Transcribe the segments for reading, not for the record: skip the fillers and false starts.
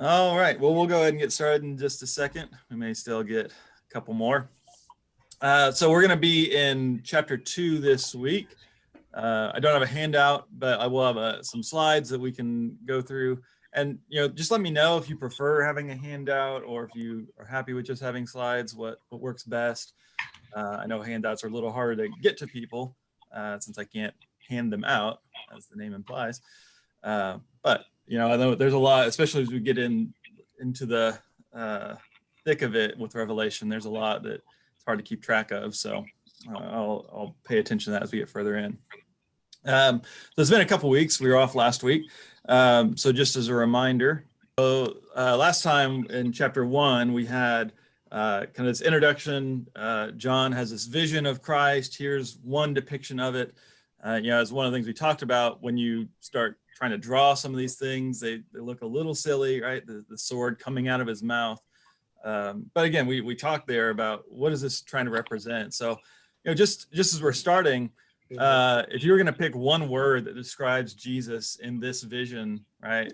All right, well, we'll go ahead and get started in just a second. We may still get a couple more. So we're going to be in chapter 2 this week. I don't have a handout, but I will have some slides that we can go through. And, just let me know if you prefer having a handout or if you are happy with just having slides, what works best. I know handouts are a little harder to get to people since I can't hand them out, as the name implies. But I know there's a lot, especially as we get into the thick of it with Revelation. There's a lot that it's hard to keep track of. So I'll pay attention to that as we get further in. So it's been a couple weeks. We were off last week. So just as a reminder, last time in chapter 1, we had kind of this introduction. John has this vision of Christ. Here's one depiction of it. As one of the things we talked about, when you start trying to draw some of these things, they look a little silly, right? The sword coming out of his mouth. But again, we talked there about what is this trying to represent. So, just as we're starting, if you were going to pick one word that describes Jesus in this vision, right?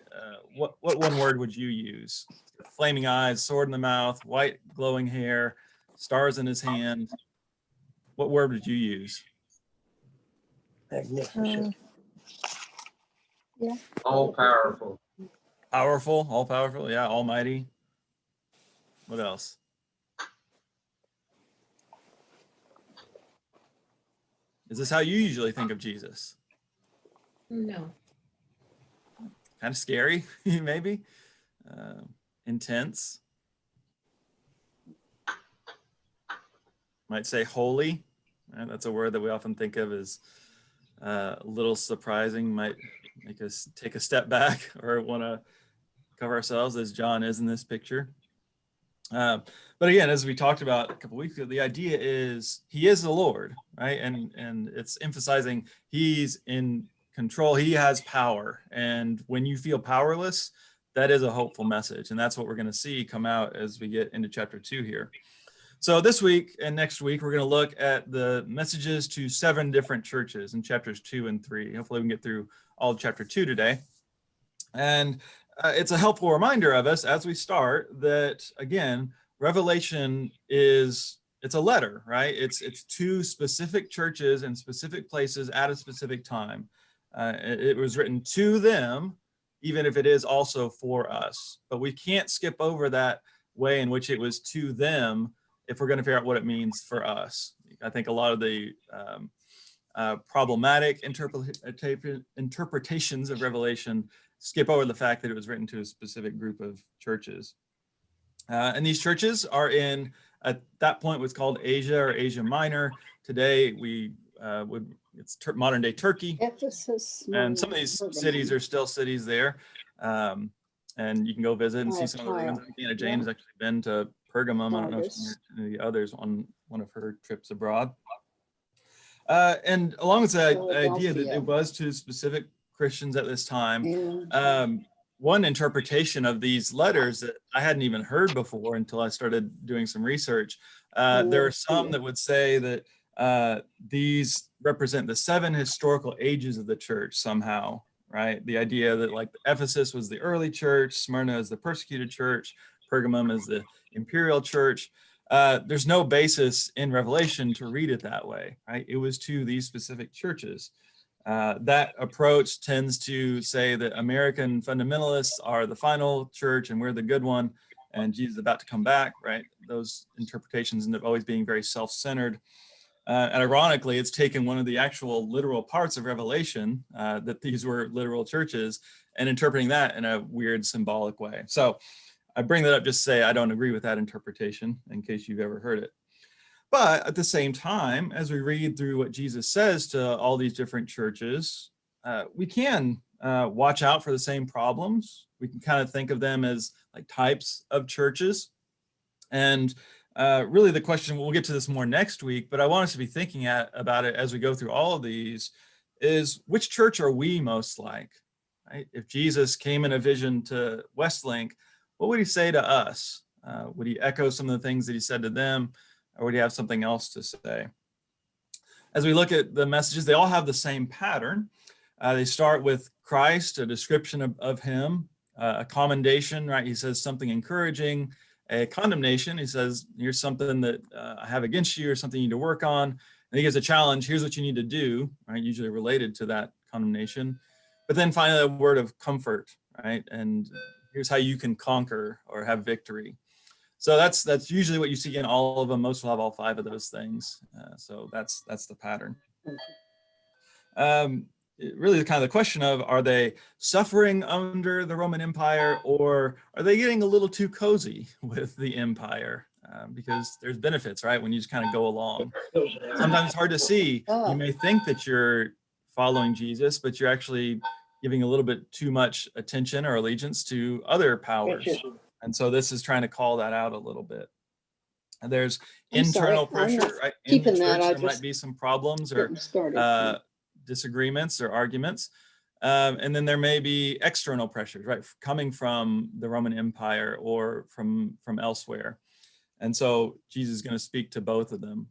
What one word would you use? Flaming eyes, sword in the mouth, white glowing hair, stars in his hand. What word would you use? Magnificent. Yeah. All powerful. Powerful, all powerful. Yeah, almighty. What else? Is this how you usually think of Jesus? No. Kind of scary, maybe. Intense. Might say holy. Right? That's a word that we often think of as a little surprising. Might make us take a step back or want to cover ourselves, as John is in this picture. But again, as we talked about a couple weeks ago, the idea is he is the Lord, right? And it's emphasizing he's in control. He has power. And when you feel powerless, that is a hopeful message. And that's what we're going to see come out as we get into chapter 2 here. So this week and next week, we're going to look at the messages to 7 different churches in chapters 2 and 3. Hopefully we can get through all of chapter 2 today. And it's a helpful reminder of us as we start that, again, Revelation it's a letter, right? It's to specific churches and specific places at a specific time. It was written to them, even if it is also for us. But we can't skip over that way in which it was to them if we're going to figure out what it means for us. I think a lot of the problematic interpretations of Revelation skip over the fact that it was written to a specific group of churches. And these churches are in, at that point, what's called Asia or Asia Minor. Today, it's modern day Turkey. EPHESUS, And some of these cities are still cities there. And you can go visit and see some of the ruins. Jane has actually been to Pergamum. I don't know if any of the others on one of her trips abroad. And along with the idea that it was to specific Christians at this time, one interpretation of these letters that I hadn't even heard before until I started doing some research, there are some that would say that these represent the 7 historical ages of the church somehow, right? The idea that like Ephesus was the early church, Smyrna is the persecuted church, Pergamum is the imperial church. There's no basis in Revelation to read it that way, right? It was to these specific churches. That approach tends to say that American fundamentalists are the final church and we're the good one and Jesus is about to come back, right? Those interpretations end up always being very self-centered. And ironically, it's taken one of the actual literal parts of Revelation, that these were literal churches, and interpreting that in a weird symbolic way. So I bring that up just to say I don't agree with that interpretation in case you've ever heard it. But at the same time, as we read through what Jesus says to all these different churches, we can watch out for the same problems. We can kind of think of them as like types of churches. And really the question, we'll get to this more next week, but I want us to be thinking about it as we go through all of these, is which church are we most like? Right? If Jesus came in a vision to Westlink, what would he say to us? Would he echo some of the things that he said to them? Or would he have something else to say? As we look at the messages, they all have the same pattern. They start with Christ, a description of him, a commendation, right? He says something encouraging. A condemnation, he says, here's something that I have against you or something you need to work on. And he gives a challenge, here's what you need to do, right? Usually related to that condemnation. But then finally a word of comfort, right? And here's how you can conquer or have victory. So that's usually what you see in all of them. Most will have all 5 of those things. So that's the pattern. Really kind of the question of, are they suffering under the Roman Empire, or are they getting a little too cozy with the empire? Because there's benefits, right? When you just kind of go along. Sometimes it's hard to see. You may think that you're following Jesus, but you're actually giving a little bit too much attention or allegiance to other powers. And so this is trying to call that out a little bit. And there's internal pressure, right? In the church, there might be some problems or disagreements or arguments. And then there may be external pressures, right? Coming from the Roman Empire or from elsewhere. And so Jesus is going to speak to both of them.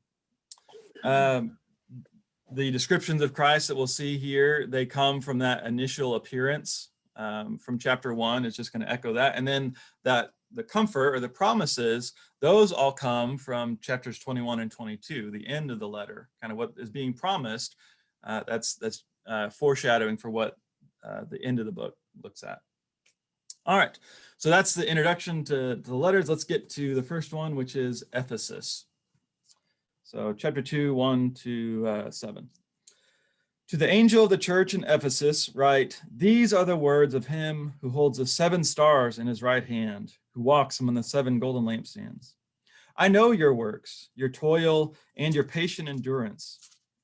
The descriptions of Christ that we'll see here, they come from that initial appearance from chapter 1. It's just going to echo that. And then the comfort or the promises, those all come from chapters 21 and 22, the end of the letter, kind of what is being promised. That's foreshadowing for what the end of the book looks at. All right, so that's the introduction to the letters. Let's get to the first one, which is Ephesus. So chapter 2, 1 to 7. To the angel of the church in Ephesus write, these are the words of him who holds the 7 stars in his right hand, who walks among the 7 golden lampstands. I know your works, your toil, and your patient endurance.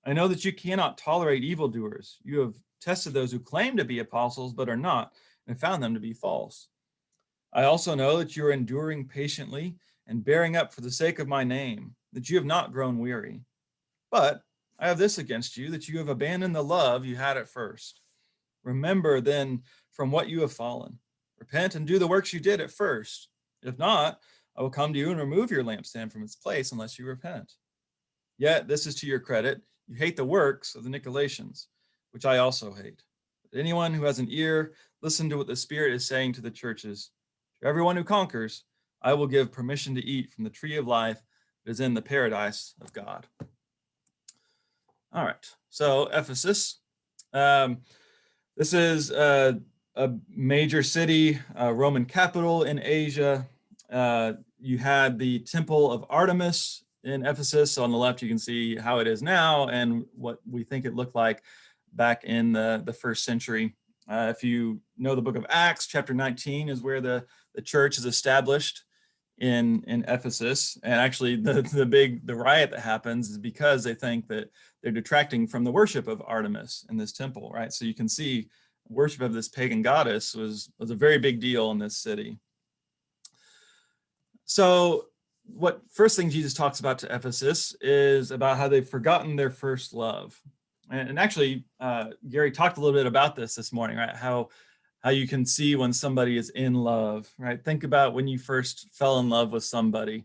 I know that you cannot tolerate evildoers. You have tested those who claim to be apostles but are not, and found them to be false. I also know that you are enduring patiently and bearing up for the sake of my name, that you have not grown weary. But I have this against you, that you have abandoned the love you had at first. Remember then from what you have fallen. Repent and do the works you did at first. If not, I will come to you and remove your lampstand from its place unless you repent. Yet this is to your credit, you hate the works of the Nicolaitans, which I also hate. But anyone who has an ear, listen to what the Spirit is saying to the churches. To everyone who conquers, I will give permission to eat from the tree of life that is in the paradise of God. All right, so Ephesus. This is a major city, Roman capital in Asia. You had the temple of Artemis in Ephesus. So on the left, you can see how it is now and what we think it looked like back in the first century. If you know the book of Acts, chapter 19 is where the church is established in Ephesus. And actually the riot that happens is because they think that they're detracting from the worship of Artemis in this temple, right? So you can see worship of this pagan goddess was a very big deal in this city. So what first thing Jesus talks about to Ephesus is about how they've forgotten their first love. And actually, Gary talked a little bit about this morning, right? How you can see when somebody is in love, right? Think about when you first fell in love with somebody,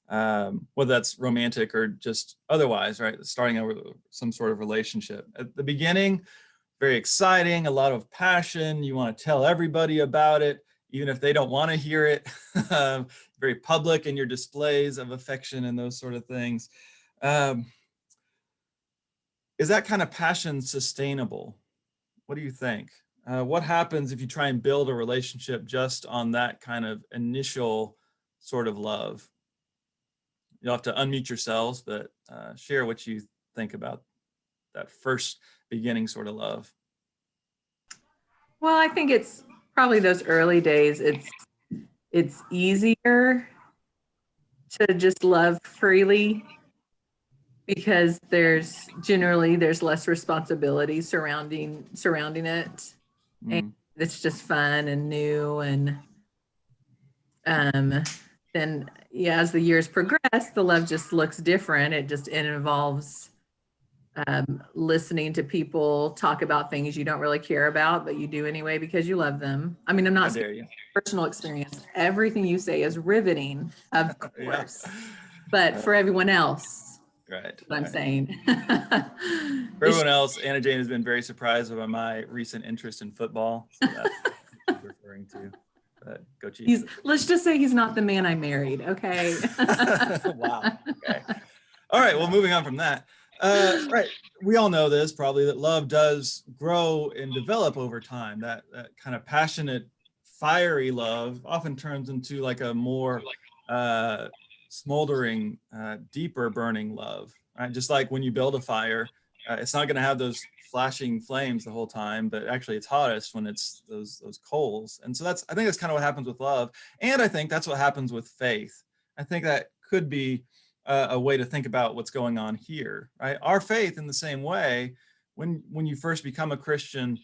whether that's romantic or just otherwise, right? Starting out with some sort of relationship. At the beginning, very exciting, a lot of passion. You want to tell everybody about it, even if they don't want to hear it. Very public in your displays of affection and those sort of things. Is that kind of passion sustainable? What do you think? What happens if you try and build a relationship just on that kind of initial sort of love? You'll have to unmute yourselves, but share what you think about that first beginning sort of love. Well, I think it's probably those early days. It's easier to just love freely because there's less responsibility surrounding it. And it's just fun and new. And then as the years progress, the love just looks different. It involves listening to people talk about things you don't really care about, but you do anyway because you love them. I mean, I'm not saying personal experience. Everything you say is riveting, of course, but for everyone else, right? What I'm saying. For everyone else, Anna Jane has been very surprised by my recent interest in football. So that's what she's referring referring to. Go Chiefs. Let's just say he's not the man I married. Okay. Wow. Okay. All right. Well, moving on from that. Right. We all know this probably, that love does grow and develop over time. That kind of passionate, fiery love often turns into like a more smoldering, deeper burning love. Right? Just like when you build a fire, it's not going to have those flashing flames the whole time, but actually it's hottest when it's those coals. And so I think that's kind of what happens with love. And I think that's what happens with faith. I think that could be a way to think about what's going on here, right? Our faith, in the same way, when you first become a Christian,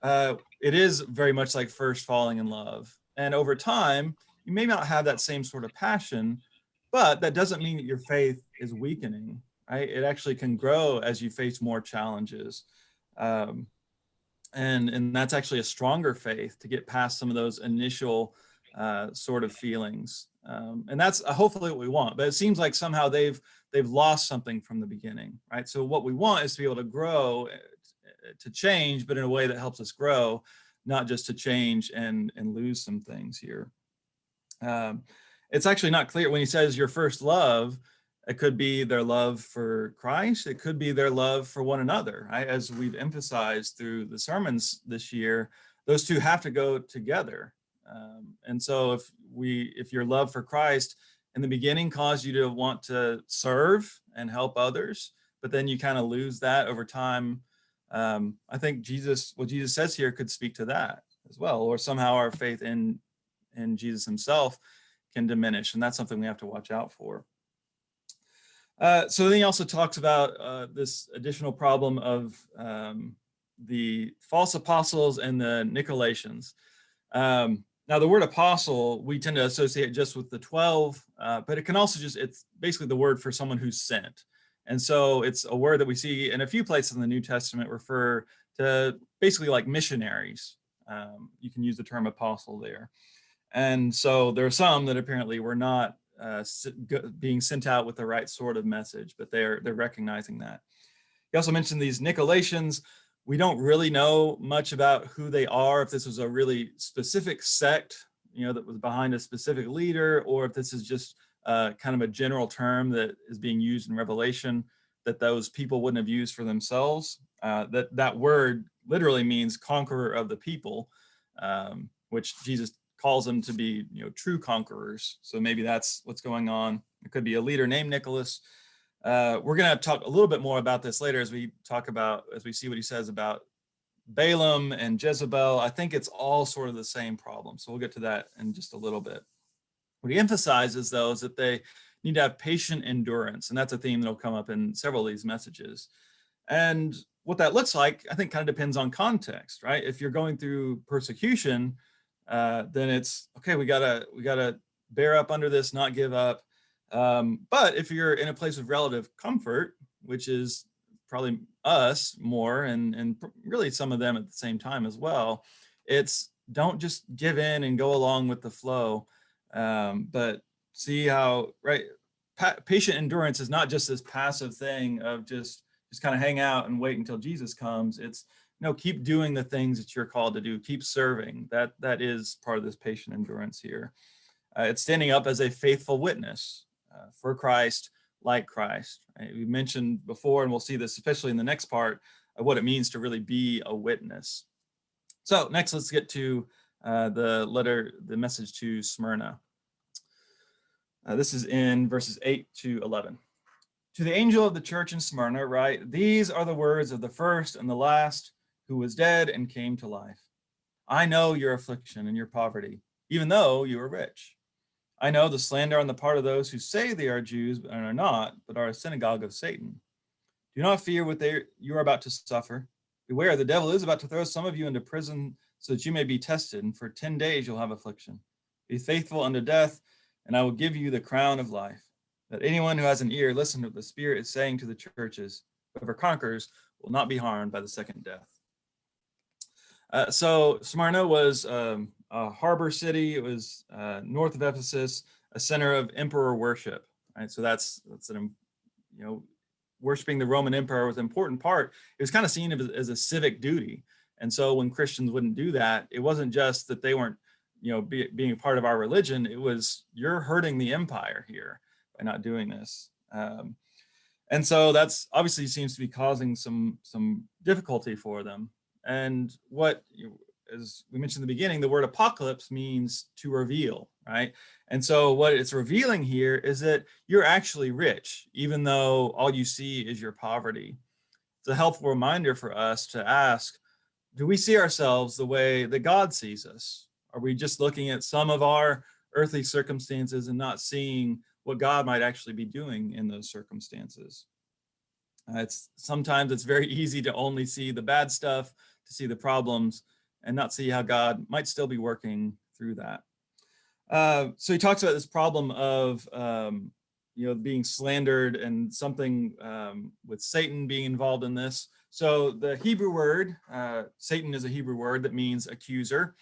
it is very much like first falling in love. And over time, you may not have that same sort of passion, but that doesn't mean that your faith is weakening, right? It actually can grow as you face more challenges. And that's actually a stronger faith to get past some of those initial sort of feelings. And that's hopefully what we want, but it seems like somehow they've lost something from the beginning, right? So what we want is to be able to grow, to change, but in a way that helps us grow, not just to change and lose some things here. It's actually not clear when he says your first love. It could be their love for Christ. It could be their love for one another. Right? As we've emphasized through the sermons this year, those two have to go together. And so if your love for Christ in the beginning caused you to want to serve and help others, but then you kind of lose that over time, I think what Jesus says here could speak to that as well, or somehow our faith in Jesus himself can diminish, and that's something we have to watch out for. So then he also talks about this additional problem of the false apostles and the Nicolaitans. Now, the word apostle, we tend to associate just with the 12, but it can also it's basically the word for someone who's sent. And so it's a word that we see in a few places in the New Testament refer to basically like missionaries. You can use the term apostle there. And so there are some that apparently were not being sent out with the right sort of message, but they're recognizing that. He also mentioned these Nicolaitans. We don't really know much about who they are, if this was a really specific sect, that was behind a specific leader, or if this is just kind of a general term that is being used in Revelation that those people wouldn't have used for themselves. That word literally means conqueror of the people, which Jesus calls them to be, true conquerors. So maybe that's what's going on. It could be a leader named Nicholas. We're going to talk a little bit more about this later as we see what he says about Balaam and Jezebel. I think it's all sort of the same problem. So we'll get to that in just a little bit. What he emphasizes, though, is that they need to have patient endurance. And that's a theme that'll come up in several of these messages. And what that looks like, I think, kind of depends on context, right? If you're going through persecution, then it's okay. We gotta bear up under this, not give up. But if you're in a place of relative comfort, which is probably us more, and really some of them at the same time as well, it's don't just give in and go along with the flow, but see how, right? Patient endurance is not just this passive thing of just kind of hang out and wait until Jesus comes. It's keep doing the things that you're called to do. Keep serving. That is part of this patient endurance here. It's standing up as a faithful witness for Christ, like Christ. Right? We mentioned before, and we'll see this especially in the next part, of what it means to really be a witness. So next, let's get to the message to Smyrna. This is in verses 8 to 11. To the angel of the church in Smyrna, write, these are the words of the first and the last, who was dead and came to life. I know your affliction and your poverty, even though you are rich. I know the slander on the part of those who say they are Jews and are not, but are a synagogue of Satan. Do not fear what you are about to suffer. Beware, the devil is about to throw some of you into prison so that you may be tested, and for 10 days you'll have affliction. Be faithful unto death, and I will give you the crown of life. Let anyone who has an ear listen to what the Spirit is saying to the churches. Whoever conquers will not be harmed by the second death. So Smyrna was a harbor city. It was north of Ephesus, a center of emperor worship. Right, so that's an worshiping the Roman emperor was an important part. It was kind of seen as a civic duty, and so when Christians wouldn't do that, it wasn't just that they weren't being a part of our religion, it was, you're hurting the empire here by not doing this. And so that's obviously seems to be causing some difficulty for them. And what, as we mentioned in the beginning, the word apocalypse means to reveal, right? And so what it's revealing here is that you're actually rich, even though all you see is your poverty. It's a helpful reminder for us to ask, do we see ourselves the way that God sees us? Are we just looking at some of our earthly circumstances and not seeing what God might actually be doing in those circumstances? Sometimes it's very easy to only see the bad stuff, to see the problems, and not see how God might still be working through that. So he talks about this problem of being slandered and something with Satan being involved in this. So the Hebrew word, Satan is a Hebrew word that means accuser.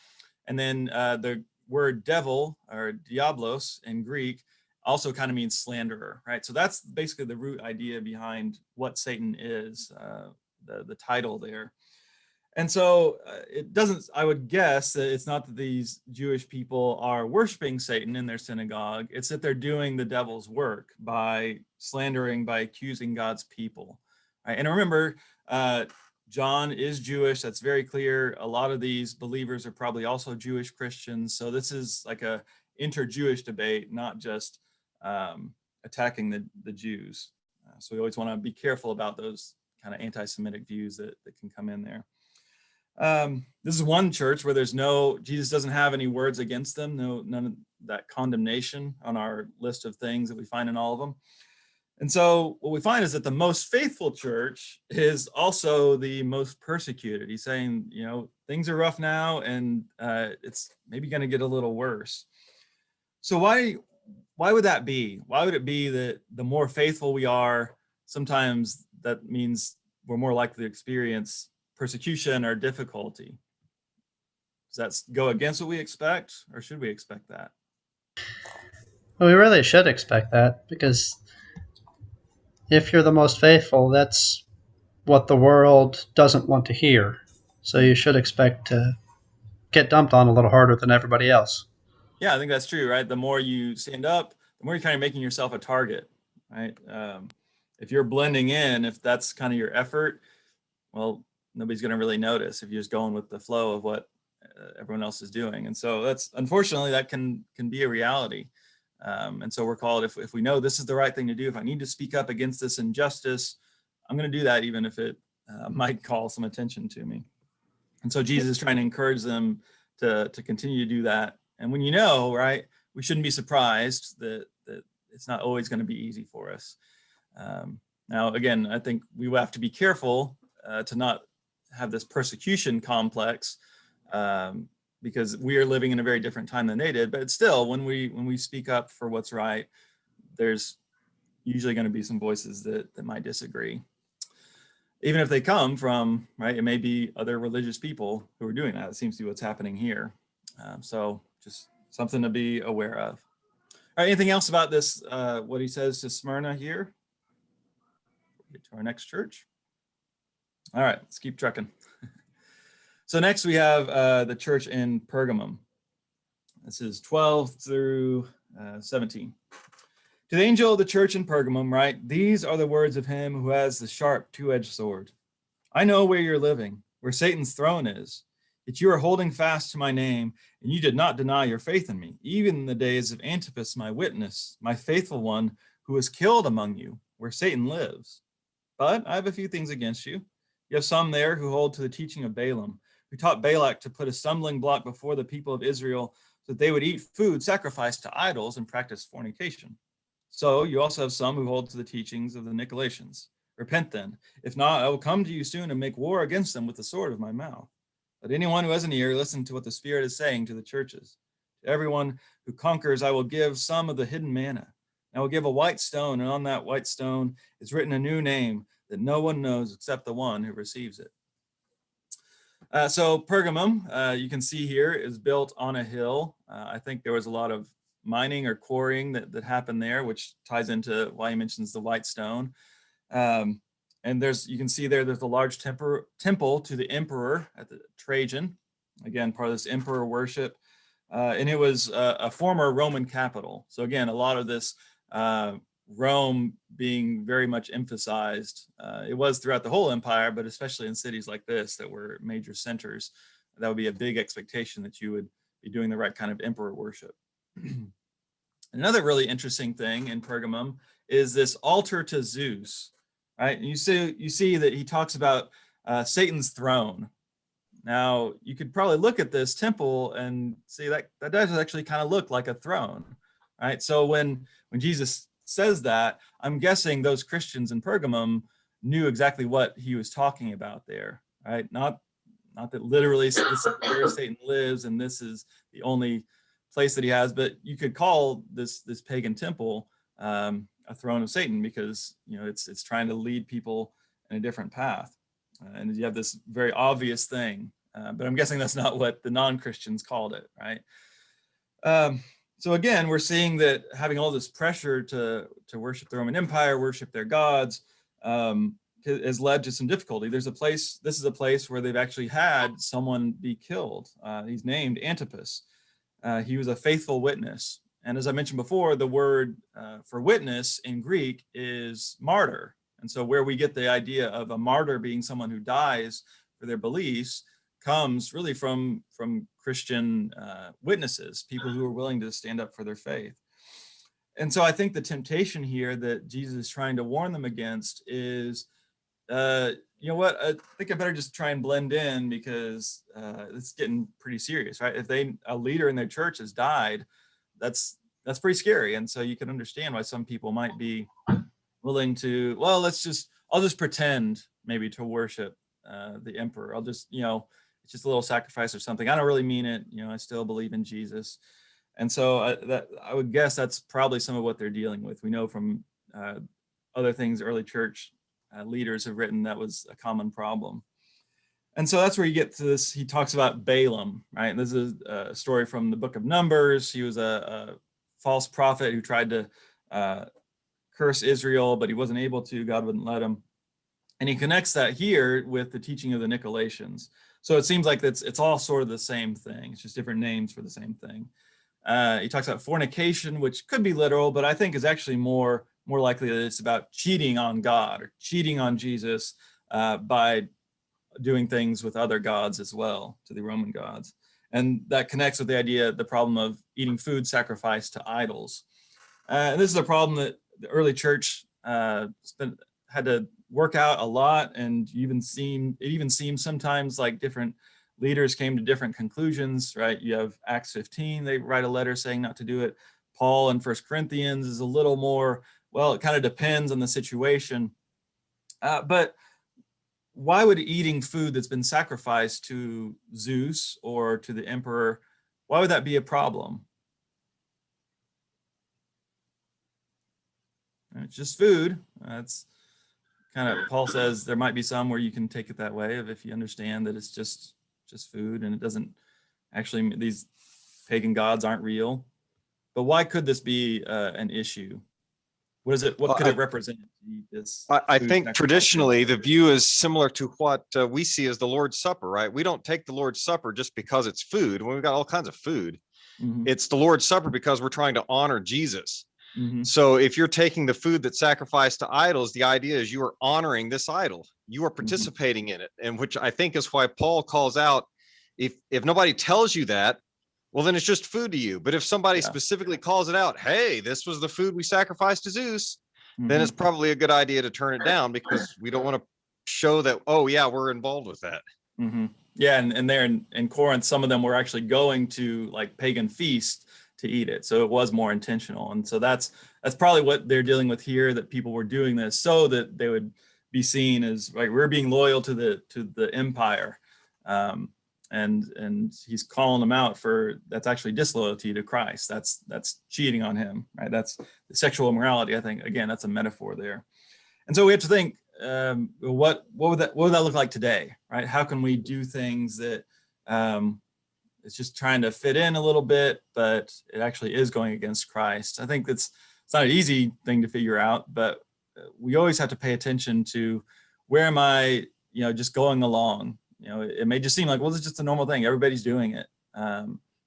And then the word devil, or diablos in Greek, also kind of means slanderer, right? So that's basically the root idea behind what Satan is, the title there. And so it doesn't, I would guess that it's not that these Jewish people are worshiping Satan in their synagogue, it's that they're doing the devil's work by slandering, by accusing God's people. Right? And remember, John is Jewish, that's very clear. A lot of these believers are probably also Jewish Christians. So this is like a inter-Jewish debate, not just attacking the Jews. So we always want to be careful about those kind of anti-Semitic views that can come in there. This is one church where Jesus doesn't have any words against them, none of that condemnation on our list of things that we find in all of them. And so what we find is that the most faithful church is also the most persecuted. He's saying, things are rough now, and it's maybe going to get a little worse. So why would that be? Why would it be that the more faithful we are, sometimes that means we're more likely to experience persecution or difficulty? Does that go against what we expect, or should we expect that? Well, we really should expect that, because if you're the most faithful, that's what the world doesn't want to hear. So you should expect to get dumped on a little harder than everybody else. Yeah, I think that's true, right? The more you stand up, the more you're kind of making yourself a target, right? If you're blending in, if that's kind of your effort, well, nobody's going to really notice if you're just going with the flow of what everyone else is doing. And so that's, unfortunately, that can be a reality. And so we're called, if we know this is the right thing to do, if I need to speak up against this injustice, I'm going to do that, even if it might call some attention to me. And so Jesus is trying to encourage them to continue to do that. And when right, we shouldn't be surprised that it's not always going to be easy for us. Now, again, I think we have to be careful to not have this persecution complex, because we are living in a very different time than they did. But still, when we speak up for what's right, there's usually going to be some voices that might disagree, even if they come from, right, it may be other religious people who are doing that. It seems to be what's happening here. So just something to be aware of. All right, anything else about this, what he says to Smyrna here? We'll get to our next church. All right, let's keep trucking. So next we have the church in Pergamum. This is 12 through 17. To the angel of the church in Pergamum, write, these are the words of him who has the sharp two-edged sword. I know where you're living, where Satan's throne is, yet you are holding fast to my name, and you did not deny your faith in me, even in the days of Antipas, my witness, my faithful one, who was killed among you, where Satan lives. But I have a few things against you. You have some there who hold to the teaching of Balaam, who taught Balak to put a stumbling block before the people of Israel so that they would eat food sacrificed to idols and practice fornication. So you also have some who hold to the teachings of the Nicolaitans. Repent then. If not, I will come to you soon and make war against them with the sword of my mouth. Let anyone who has an ear listen to what the Spirit is saying to the churches. To everyone who conquers, I will give some of the hidden manna. I will give a white stone, and on that white stone is written a new name that no one knows except the one who receives it. So Pergamum, you can see here, is built on a hill. I think there was a lot of mining or quarrying that happened there, which ties into why he mentions the white stone. And you can see there's a large temple to the emperor at the Trajan. Again, part of this emperor worship. and it was a former Roman capital. So again, a lot of this Rome being very much emphasized. It was throughout the whole empire, but especially in cities like this that were major centers, that would be a big expectation that you would be doing the right kind of emperor worship. Another really interesting thing in Pergamum is this altar to Zeus, right? And you see that he talks about Satan's throne. Now, you could probably look at this temple and see that does actually kind of look like a throne, right? So when Jesus says that, I'm guessing those Christians in Pergamum knew exactly what he was talking about there, right? Not that literally this is where Satan lives and this is the only place that he has, but you could call this pagan temple a throne of Satan, because it's trying to lead people in a different path, and you have this very obvious thing. But I'm guessing that's not what the non-Christians called it, right? So again, we're seeing that having all this pressure to worship the Roman Empire, worship their gods, has led to some difficulty. This is a place where they've actually had someone be killed. He's named Antipas. He was a faithful witness. And as I mentioned before, the word for witness in Greek is martyr. And so where we get the idea of a martyr being someone who dies for their beliefs comes really from Christian witnesses, people who are willing to stand up for their faith. And so I think the temptation here that Jesus is trying to warn them against is, you know what, I think I better just try and blend in, because it's getting pretty serious, right? If a leader in their church has died, that's pretty scary. And so you can understand why some people might be willing to, well, I'll just pretend maybe to worship the emperor. I'll just, it's just a little sacrifice or something. I don't really mean it. I still believe in Jesus. And so I would guess that's probably some of what they're dealing with. We know from other things early church leaders have written that was a common problem. And so that's where you get to this. He talks about Balaam, right? This is a story from the book of Numbers. He was a false prophet who tried to curse Israel, but he wasn't able to. God wouldn't let him. And he connects that here with the teaching of the Nicolaitans. So it seems like it's all sort of the same thing. It's just different names for the same thing. He talks about fornication, which could be literal, but I think is actually more likely that it's about cheating on God or cheating on Jesus by doing things with other gods as well, to the Roman gods. And that connects with the problem of eating food sacrificed to idols. And this is a problem that the early church had to work out a lot, and it even seems sometimes like different leaders came to different conclusions, right? You have Acts 15, they write a letter saying not to do it. Paul in 1 Corinthians is a little more, well, it kind of depends on the situation. But why would eating food that's been sacrificed to Zeus or to the emperor, why would that be a problem? It's just food. That's kind of, Paul says there might be some where you can take it that way, if you understand that it's just food and it doesn't actually, these pagan gods aren't real. But why could this be an issue? What is it? What could it represent? I think traditionally the view is similar to what we see as the Lord's Supper, right? We don't take the Lord's Supper just because it's food. When we've got all kinds of food, it's the Lord's Supper because we're trying to honor Jesus. So if you're taking the food that's sacrificed to idols, the idea is you are honoring this idol. You are participating in it, and which I think is why Paul calls out, if nobody tells you that, well, then it's just food to you. But if somebody specifically calls it out, hey, this was the food we sacrificed to Zeus, then it's probably a good idea to turn it down, because we don't want to show that, oh yeah, we're involved with that. Yeah, and there in Corinth, some of them were actually going to like pagan feasts to eat it. So it was more intentional. And so that's probably what they're dealing with here, that people were doing this so that they would be seen as, like, we're being loyal to the empire. And he's calling them out for, that's actually disloyalty to Christ. That's cheating on him, right? That's the sexual immorality. I think, again, that's a metaphor there. And so we have to think, what would that look like today, right? How can we do things that it's just trying to fit in a little bit, but it actually is going against Christ? I think it's not an easy thing to figure out, but we always have to pay attention to, where am I, just going along? It may just seem like, well, it's just a normal thing. Everybody's doing it.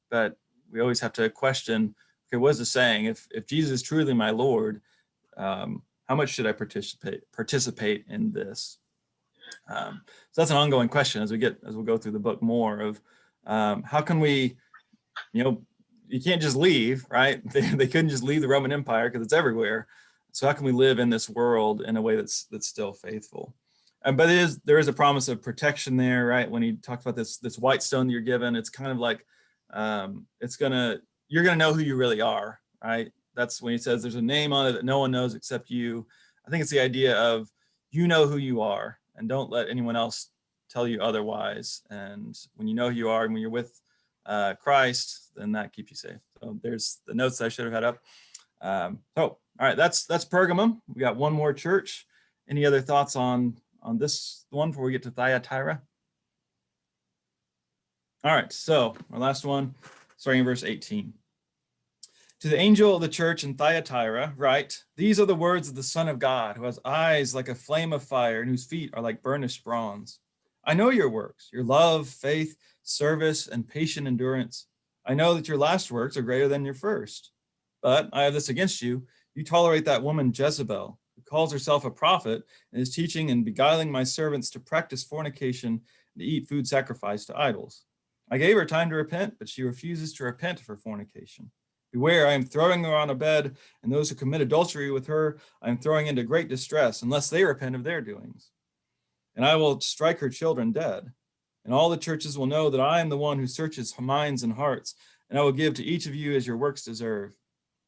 But we always have to question, okay, what is it saying? If Jesus is truly my Lord, how much should I participate in this? So that's an ongoing question as we'll go through the book more of how can we, you can't just leave, right? They couldn't just leave the Roman Empire because it's everywhere. So how can we live in this world in a way that's still faithful? But there is a promise of protection there, right? When he talks about this white stone that you're given, it's kind of like you're gonna know who you really are, right? That's when he says there's a name on it that no one knows except you. I think it's the idea of you know who you are and don't let anyone else tell you otherwise. And when you know who you are and when you're with Christ, then that keeps you safe. So there's the notes that I should have had up. All right, that's Pergamum. We got one more church. Any other thoughts on this one before we get to Thyatira? All right, so our last one, starting in verse 18. To the angel of the church in Thyatira, write, these are the words of the Son of God, who has eyes like a flame of fire and whose feet are like burnished bronze. I know your works, your love, faith, service, and patient endurance. I know that your last works are greater than your first. But I have this against you. You tolerate that woman Jezebel, who calls herself a prophet and is teaching and beguiling my servants to practice fornication and to eat food sacrificed to idols. I gave her time to repent, but she refuses to repent of her fornication. Beware, I am throwing her on a bed, and those who commit adultery with her I am throwing into great distress, unless they repent of their doings. And I will strike her children dead. And all the churches will know that I am the one who searches minds and hearts, and I will give to each of you as your works deserve.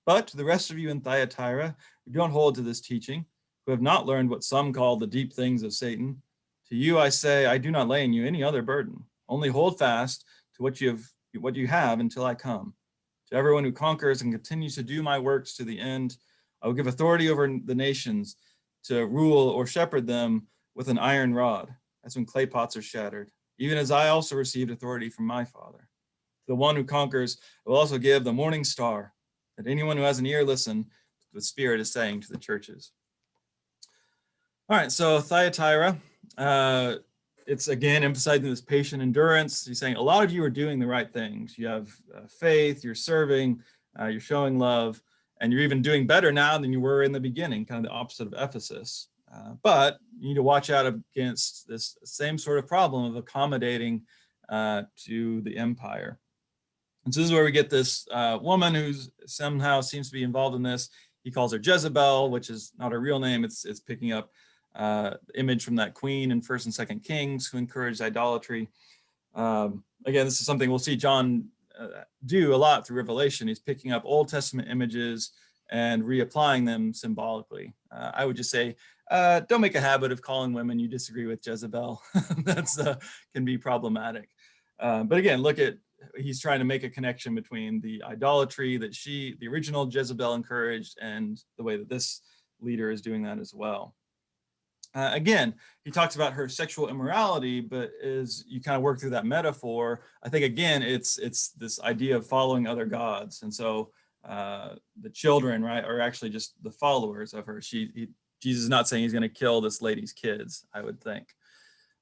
But to the rest of you in Thyatira, who don't hold to this teaching, who have not learned what some call the deep things of Satan, to you I say, I do not lay on you any other burden. Only hold fast to what you have until I come. To everyone who conquers and continues to do my works to the end, I will give authority over the nations to rule or shepherd them with an iron rod, as when clay pots are shattered, even as I also received authority from my Father. To the one who conquers, I will also give the morning star, that anyone who has an ear listen to what the Spirit is saying to the churches. All right, so Thyatira, it's again emphasizing this patient endurance. He's saying a lot of you are doing the right things. You have faith, you're serving, you're showing love, and you're even doing better now than you were in the beginning, kind of the opposite of Ephesus. But you need to watch out against this same sort of problem of accommodating to the empire. And so this is where we get this woman who somehow seems to be involved in this. He calls her Jezebel, which is not her real name. It's picking up image from that queen in 1st and 2nd Kings who encouraged idolatry. Again, this is something we'll see John do a lot through Revelation. He's picking up Old Testament images and reapplying them symbolically. I would just say, don't make a habit of calling women you disagree with Jezebel. That's can be problematic. But again, he's trying to make a connection between the idolatry that the original Jezebel encouraged, and the way that this leader is doing that as well. Again, he talks about her sexual immorality, but as you kind of work through that metaphor, I think again, it's this idea of following other gods. And so the children, right, are actually just the followers of her. Jesus is not saying he's going to kill this lady's kids, I would think.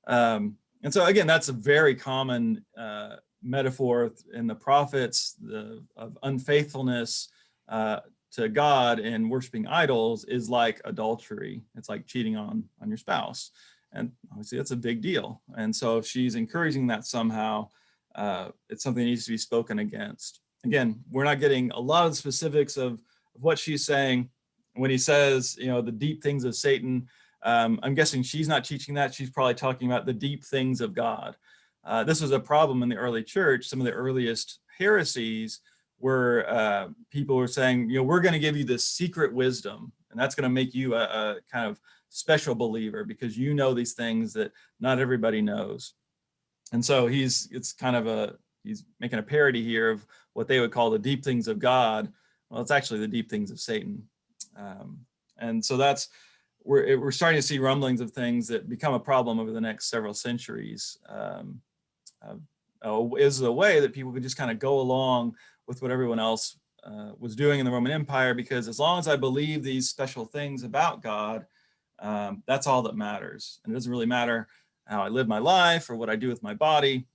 And so again, that's a very common metaphor in the prophets of unfaithfulness to God and worshiping idols is like adultery. It's like cheating on your spouse. And obviously that's a big deal. And so if she's encouraging that somehow, it's something that needs to be spoken against. Again, we're not getting a lot of the specifics of what she's saying. When he says, the deep things of Satan, I'm guessing she's not teaching that. She's probably talking about the deep things of God. This was a problem in the early church. Some of the earliest heresies were people were saying, we're going to give you this secret wisdom, and that's going to make you a kind of special believer because you know these things that not everybody knows. And so he's making a parody here of what they would call the deep things of God. Well, it's actually the deep things of Satan. And so we're starting to see rumblings of things that become a problem over the next several centuries. Is a way that people could just kind of go along with what everyone else was doing in the Roman Empire, because as long as I believe these special things about God, that's all that matters. And it doesn't really matter how I live my life or what I do with my body.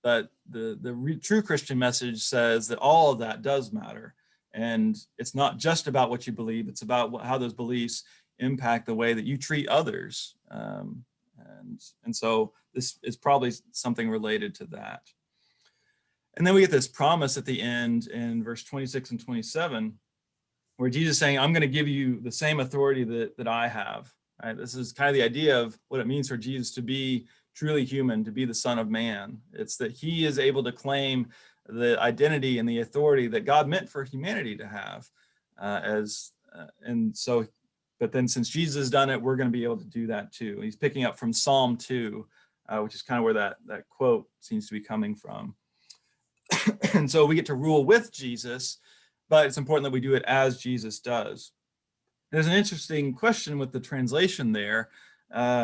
but the true Christian message says that all of that does matter. And it's not just about what you believe, it's about how those beliefs impact the way that you treat others. And so this is probably something related to that. And then we get this promise at the end in verse 26 and 27, where Jesus is saying, I'm going to give you the same authority that I have. Right? This is kind of the idea of what it means for Jesus to be truly human, to be the Son of Man. It's that he is able to claim the identity and the authority that God meant for humanity to have. But then since Jesus has done it, we're going to be able to do that too. He's picking up from Psalm 2, which is kind of where that quote seems to be coming from. And so we get to rule with Jesus, but it's important that we do it as Jesus does. There's an interesting question with the translation there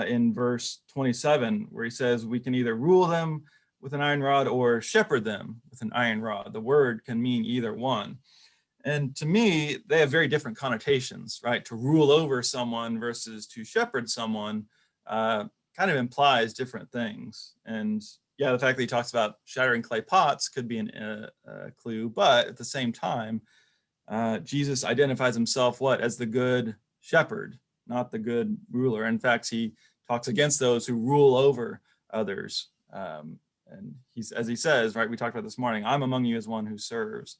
in verse 27, where he says we can either rule them with an iron rod or shepherd them with an iron rod. The word can mean either one. And to me, they have very different connotations, right? To rule over someone versus to shepherd someone kind of implies different things. And yeah, the fact that he talks about shattering clay pots could be a clue, but at the same time, Jesus identifies himself as the good shepherd, not the good ruler. In fact, he talks against those who rule over others. And he's, as he says, right, we talked about this morning, I'm among you as one who serves.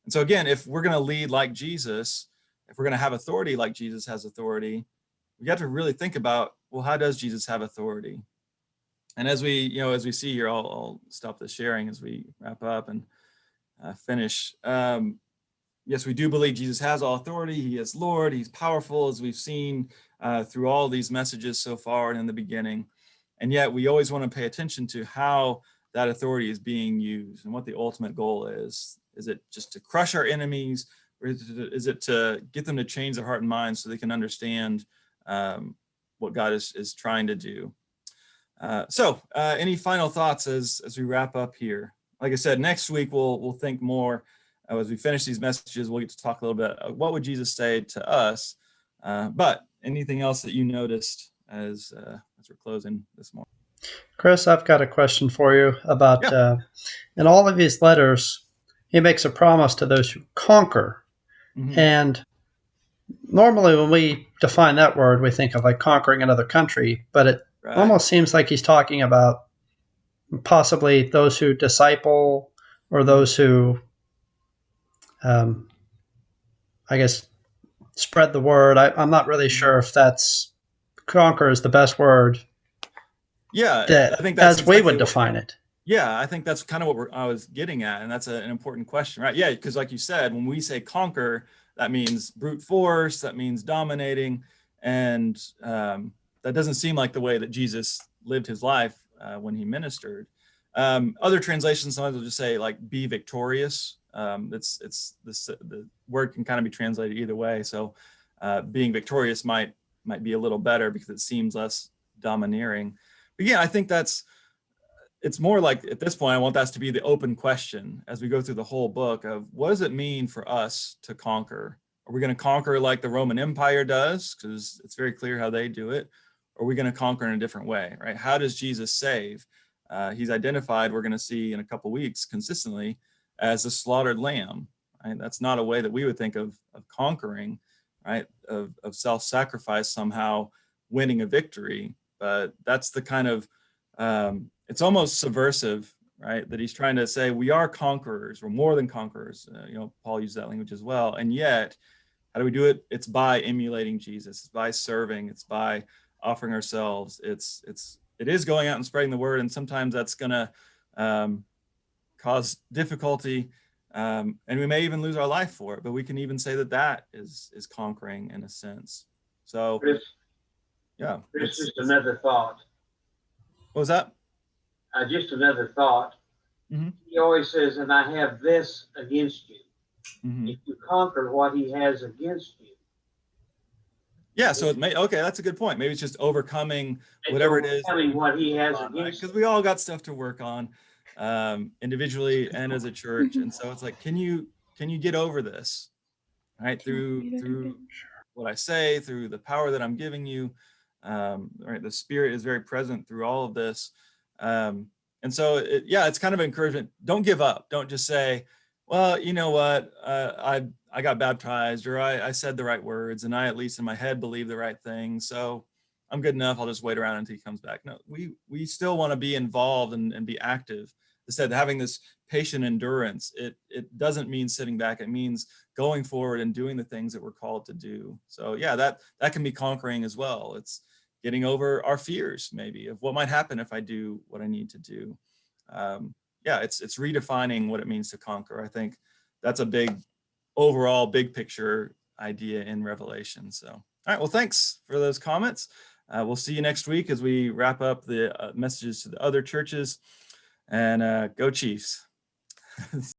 And so again, if we're going to lead like Jesus, if we're going to have authority like Jesus has authority, we got to really think about, well, how does Jesus have authority? And as we see here, I'll stop the sharing as we wrap up and finish. Yes, we do believe Jesus has all authority. He is Lord. He's powerful, as we've seen through all these messages so far and in the beginning. And yet we always want to pay attention to how that authority is being used and what the ultimate goal is. Is it just to crush our enemies, or is it to get them to change their heart and mind so they can understand what God is trying to do? So any final thoughts as we wrap up here? Like I said, next week we'll think more. As we finish these messages, we'll get to talk a little bit. What would Jesus say to us? But anything else that you noticed as we're closing this morning? Chris, I've got a question for you about, in all of his letters, he makes a promise to those who conquer. Mm-hmm. And normally when we define that word, we think of like conquering another country, but it almost seems like he's talking about possibly those who disciple or those who, I guess, spread the word. I'm not really sure if that's conquer is the best word. Yeah, I think that's as exactly we would define it. Yeah, I think that's kind of what I was getting at, and that's an important question, right? Yeah, because like you said, when we say conquer, that means brute force, that means dominating, and that doesn't seem like the way that Jesus lived his life when he ministered. Other translations sometimes will just say like be victorious. The word can kind of be translated either way. So being victorious might be a little better because it seems less domineering. But yeah, I think it's more like at this point, I want that to be the open question as we go through the whole book of what does it mean for us to conquer? Are we going to conquer like the Roman Empire does? Because it's very clear how they do it. Or are we going to conquer in a different way, right? How does Jesus save? He's identified, we're going to see in a couple weeks consistently, as a slaughtered lamb. Right? That's not a way that we would think of conquering, right? Of self-sacrifice somehow winning a victory. But that's the kind of, it's almost subversive, right? That he's trying to say we are conquerors, we're more than conquerors. Paul used that language as well. And yet, how do we do it? It's by emulating Jesus. It's by serving. It's by offering ourselves. It is going out and spreading the word, and sometimes that's going to cause difficulty, and we may even lose our life for it. But we can even say that is conquering in a sense. So, yeah. It's just another thought. What was that? Just another thought. Mm-hmm. He always says, "And I have this against you." Mm-hmm. If you conquer what he has against you. Yeah, so that's a good point. Maybe it's just overcoming whatever it is. What he has against, because we all got stuff to work on, individually and as a church. And so it's like, can you get over this, right? Through what I say, through the power that I'm giving you, right? The Spirit is very present through all of this. And so, yeah, it's kind of encouragement. Don't give up. Don't just say, well, you know what, I got baptized, or I said the right words, and I, at least in my head, believe the right thing, so I'm good enough. I'll just wait around until he comes back. No, we still want to be involved and be active. Instead, having this patient endurance, it doesn't mean sitting back. It means going forward and doing the things that we're called to do. So yeah, that can be conquering as well. It's getting over our fears, maybe, of what might happen if I do what I need to do. Yeah, it's redefining what it means to conquer. I think that's a overall big picture idea in Revelation. So, all right, well, thanks for those comments. We'll see you next week as we wrap up the messages to the other churches, and go Chiefs.